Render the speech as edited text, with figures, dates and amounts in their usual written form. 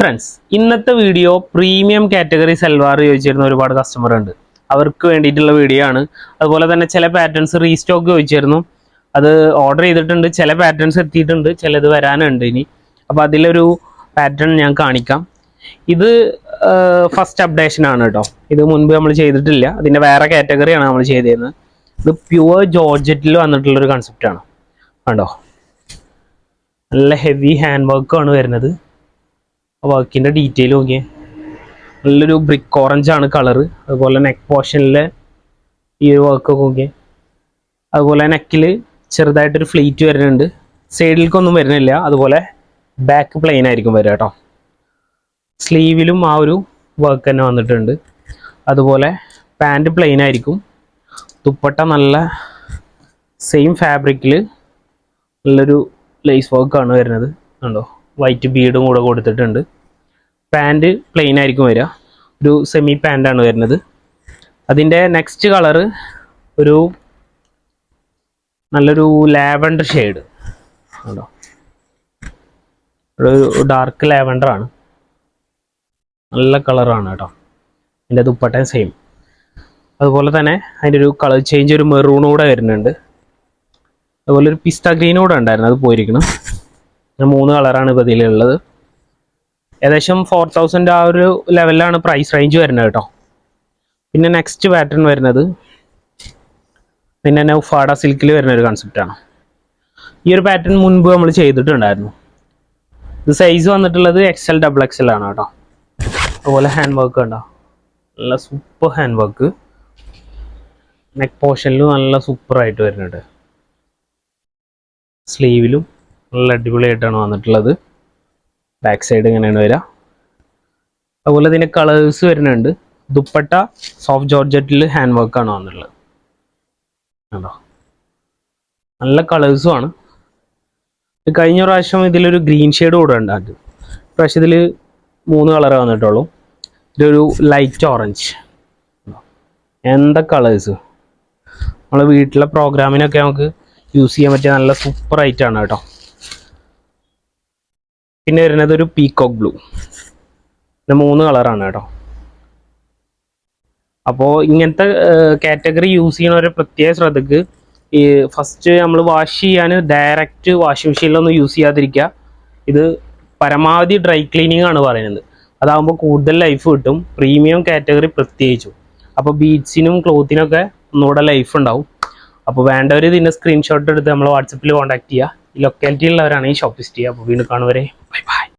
Friends, ഇന്നത്തെ video premium category salwar ചോദിച്ചിരുന്ന ഒരുപാട് customer ഉണ്ട്. അവർക്ക് വേണ്ടിയിട്ടുള്ള വീഡിയോ ആണ്. അതുപോലെ തന്നെ ചില പാറ്റേൺസ് റീസ്റ്റോക്ക് ചോദിച്ചിരുന്നു. അത് ഓർഡർ ചെയ്തിട്ടുണ്ട്, ചില പാറ്റേൺസ് എത്തിയിട്ടുണ്ട്, ചിലത് വരാനുണ്ട് ഇനി. അപ്പോൾ അതിലൊരു പാറ്റേൺ ഞാൻ കാണിക്കാം. ഇത് ഫസ്റ്റ് അപ്ഡേഷൻ ആണ് കേട്ടോ. ഇത് മുൻപ് നമ്മൾ ചെയ്തിട്ടില്ല, അതിൻ്റെ വേറെ കാറ്റഗറിയാണ് നമ്മൾ ചെയ്തിരുന്നത്. ഇത് പ്യുവർ ജോർജറ്റിൽ വന്നിട്ടുള്ളൊരു കൺസെപ്റ്റാണ്. കണ്ടോ, നല്ല ഹെവി ഹാൻഡ് വർക്കാണ് വരുന്നത്. വർക്കിൻ്റെ ഡീറ്റെയിൽ നോക്കിയേ, നല്ലൊരു ബ്രിക്ക് ഓറഞ്ച് ആണ് കളറ്. അതുപോലെ നെക്ക് പോർഷനിലെ ഈ ഒരു വർക്കൊക്കെ നോക്കിയേ. അതുപോലെ നെക്കിൽ ചെറുതായിട്ടൊരു ഫ്ലീറ്റ് വരുന്നുണ്ട്, സൈഡിലേക്കൊന്നും വരുന്നില്ല. അതുപോലെ ബാക്ക് പ്ലെയിൻ ആയിരിക്കും വരിക കേട്ടോ. സ്ലീവിലും ആ ഒരു വർക്ക് തന്നെ വന്നിട്ടുണ്ട്. അതുപോലെ പാൻറ് പ്ലെയിൻ ആയിരിക്കും. ദുപ്പട്ട നല്ല സെയിം ഫാബ്രിക്കിൽ നല്ലൊരു ലേസ് വർക്കാണ് വരുന്നത്. കണ്ടോ, വൈറ്റ് ബീഡും കൂടെ കൊടുത്തിട്ടുണ്ട്. പാൻറ് പ്ലെയിൻ ആയിരിക്കും വരിക, ഒരു സെമി പാൻറ്റാണ് വരുന്നത്. അതിൻ്റെ നെക്സ്റ്റ് കളറ് ഒരു നല്ലൊരു ലാവൻഡർ ഷെയ്ഡ്. കണ്ടോ, ഒരു ഡാർക്ക് ലാവൻഡറാണ്, നല്ല കളറാണ് കേട്ടോ. അതിൻ്റെ ദുപ്പട്ടയും സെയിം. അതുപോലെ തന്നെ അതിൻ്റെ ഒരു കളർ ചേഞ്ച്, ഒരു മെറൂൺ കൂടെ വരുന്നുണ്ട്. അതുപോലെ ഒരു പിസ്ത ഗ്രീൻ കൂടെ ഉണ്ടായിരുന്നു, അത് പോയിരിക്കണം. 3 കളറാണ് ഇപ്പോൾ ഇതിലുള്ളത്. ഏകദേശം 4000 ആ ഒരു ലെവലിലാണ് പ്രൈസ് റേഞ്ച് വരുന്നത് കേട്ടോ. പിന്നെ നെക്സ്റ്റ് പാറ്റേൺ വരുന്നത് പിന്നെ നൗഫാഡ സിൽക്കിൽ വരുന്ന ഒരു കൺസെപ്റ്റാണ്. ഈ ഒരു പാറ്റേൺ മുൻപ് നമ്മൾ ചെയ്തിട്ടുണ്ടായിരുന്നു. ഇത് സൈസ് വന്നിട്ടുള്ളത് XL XXL ആണ് കേട്ടോ. അതുപോലെ ഹാൻഡ് വർക്ക് കണ്ടോ, നല്ല സൂപ്പർ ഹാൻഡ് വർക്ക്. നെക്ക് പോർഷനിലും നല്ല സൂപ്പറായിട്ട് വരുന്നുണ്ട്. സ്ലീവിലും നല്ല അടിപൊളിയായിട്ടാണ് വന്നിട്ടുള്ളത്. ബാക്ക് സൈഡ് ഇങ്ങനെയാണ് വരിക. അതുപോലെ ഇതിൻ്റെ കളേഴ്സ് വരുന്നുണ്ട്. ദുപ്പട്ട സോഫ്റ്റ് ജോർജറ്റിൽ ഹാൻഡ് വർക്കാണ് വന്നിട്ടുള്ളത്. കണ്ടോ, നല്ല കളേഴ്സും ആണ്. കഴിഞ്ഞ പ്രാവശ്യം ഇതിലൊരു ഗ്രീൻ ഷെയ്ഡ് കൂടെ ഉണ്ടാക്കി. പ്രാവശ്യം ഇതിൽ 3 കളറേ വന്നിട്ടുള്ളൂ. ഇതൊരു ലൈറ്റ് ഓറഞ്ച്. എന്താ കളേഴ്സ്! നമ്മളെ വീട്ടിലെ പ്രോഗ്രാമിനൊക്കെ നമുക്ക് യൂസ് ചെയ്യാൻ പറ്റിയ നല്ല സൂപ്പർ ഐറ്റാണ് കേട്ടോ. പിന്നെ വരുന്നത് ഒരു പീകോക്ക് ബ്ലൂ. പിന്നെ 3 കളറാണ് കേട്ടോ. അപ്പോൾ ഇങ്ങനത്തെ കാറ്റഗറി യൂസ് ചെയ്യുന്ന ഒരു പ്രത്യേക ശ്രദ്ധക്ക്, ഈ ഫസ്റ്റ് നമ്മൾ വാഷ് ചെയ്യാൻ ഡയറക്റ്റ് വാഷിംഗ് മെഷീനിലൊന്നും യൂസ് ചെയ്യാതിരിക്കുക. ഇത് പരമാവധി ഡ്രൈ ക്ലീനിങ് ആണ് പറയുന്നത്. അതാകുമ്പോൾ കൂടുതൽ ലൈഫ് കിട്ടും, പ്രീമിയം കാറ്റഗറി പ്രത്യേകിച്ചും. അപ്പോൾ ബീഡ്സിനും ക്ലോത്തിനൊക്കെ ഒന്നുകൂടെ ലൈഫ് ഉണ്ടാവും. അപ്പോൾ വേണ്ടവർ ഇതിൻ്റെ സ്ക്രീൻഷോട്ട് എടുത്ത് നമ്മൾ വാട്സപ്പിൽ കോൺടാക്ട് ചെയ്യുക. ഈ ലൊക്കാലിറ്റിയിലുള്ളവരാണെങ്കിൽ ഷോപ്പ് വിസിറ്റ് ചെയ്യുക. അപ്പോൾ വീണ്ടും കാണുവരെ ബൈ ബൈ.